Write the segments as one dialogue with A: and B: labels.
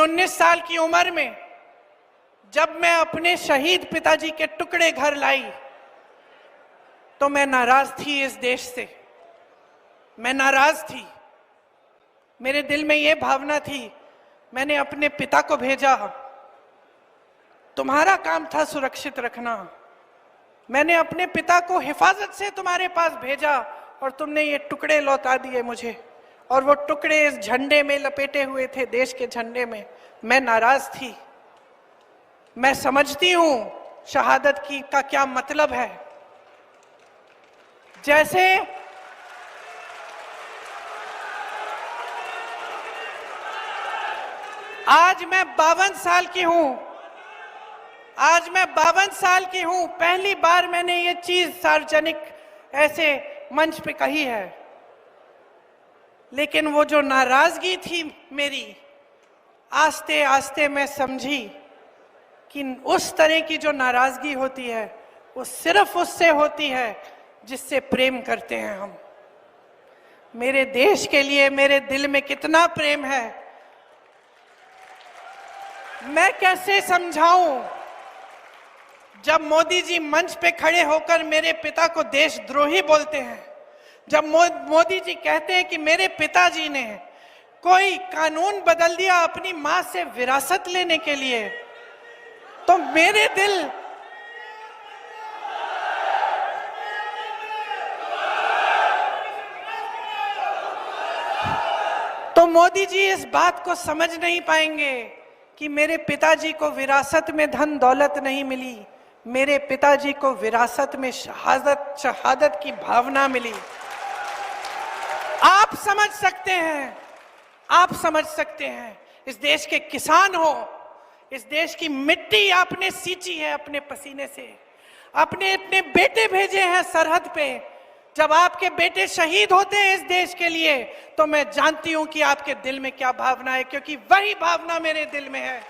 A: 19 साल की उम्र में जब मैं अपने शहीद पिताजी के टुकड़े घर लाई तो मैं नाराज थी इस देश से। मैं नाराज थी। मेरे दिल में यह भावना थी, मैंने अपने पिता को भेजा, तुम्हारा काम था सुरक्षित रखना। मैंने अपने पिता को हिफाजत से तुम्हारे पास भेजा और तुमने ये टुकड़े लौटा दिए मुझे, और वो टुकड़े इस झंडे में लपेटे हुए थे, देश के झंडे में। मैं नाराज थी। मैं समझती हूं शहादत की का क्या मतलब है। जैसे आज मैं 52 साल की हूं, आज मैं 52 साल की हूं, पहली बार मैंने ये चीज सार्वजनिक ऐसे मंच पे कही है। लेकिन वो जो नाराजगी थी मेरी, आस्ते आस्ते मैं समझी कि उस तरह की जो नाराजगी होती है वो सिर्फ उससे होती है जिससे प्रेम करते हैं हम। मेरे देश के लिए मेरे दिल में कितना प्रेम है, मैं कैसे समझाऊं। जब मोदी जी मंच पे खड़े होकर मेरे पिता को देशद्रोही बोलते हैं, जब मोदी जी कहते हैं कि मेरे पिताजी ने कोई कानून बदल दिया अपनी मां से विरासत लेने के लिए, तो मेरे दिल तो मोदी जी इस बात को समझ नहीं पाएंगे कि मेरे पिताजी को विरासत में धन दौलत नहीं मिली, मेरे पिताजी को विरासत में शहादत की भावना मिली। आप समझ सकते हैं, आप समझ सकते हैं। इस देश के किसान हो, इस देश की मिट्टी आपने सींची है अपने पसीने से, अपने अपने बेटे भेजे हैं सरहद पे। जब आपके बेटे शहीद होते हैं इस देश के लिए, तो मैं जानती हूं कि आपके दिल में क्या भावना है, क्योंकि वही भावना मेरे दिल में है।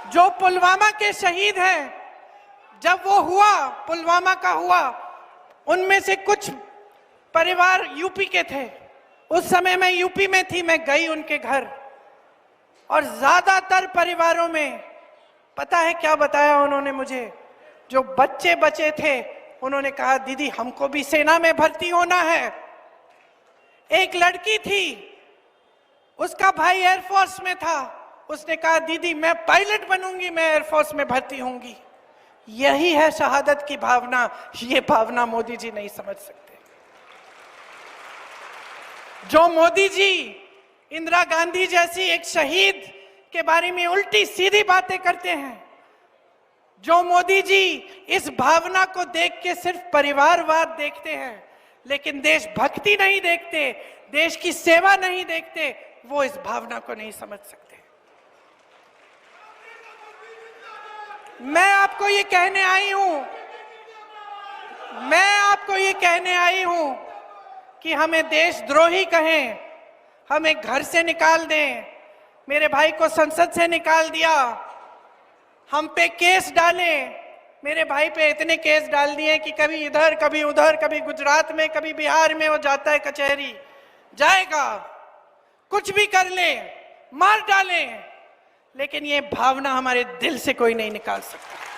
A: जो पुलवामा के शहीद हैं, जब वो हुआ, पुलवामा का हुआ, उनमें से कुछ परिवार यूपी के थे। उस समय मैं यूपी में थी, मैं गई उनके घर, और ज्यादातर परिवारों में पता है क्या बताया उन्होंने मुझे? जो बच्चे बचे थे उन्होंने कहा, दीदी हमको भी सेना में भर्ती होना है। एक लड़की थी, उसका भाई एयरफोर्स में था, उसने कहा दीदी मैं पायलट बनूंगी, मैं एयरफोर्स में भर्ती होंगी। यही है शहादत की भावना। ये भावना मोदी जी नहीं समझ सकते। जो मोदी जी इंदिरा गांधी जैसी एक शहीद के बारे में उल्टी सीधी बातें करते हैं, जो मोदी जी इस भावना को देख के सिर्फ परिवारवाद देखते हैं, लेकिन देशभक्ति नहीं देखते, देश की सेवा नहीं देखते, वो इस भावना को नहीं समझ सकते। मैं आपको ये कहने आई हूं, मैं आपको ये कहने आई हूं कि हमें देशद्रोही कहें, हमें घर से निकाल दें, मेरे भाई को संसद से निकाल दिया, हम पे केस डाले, मेरे भाई पे इतने केस डाल दिए कि कभी इधर कभी उधर, कभी गुजरात में कभी बिहार में वो जाता है कचहरी, जाएगा, कुछ भी कर ले, मार डालें, लेकिन ये भावना हमारे दिल से कोई नहीं निकाल सकता।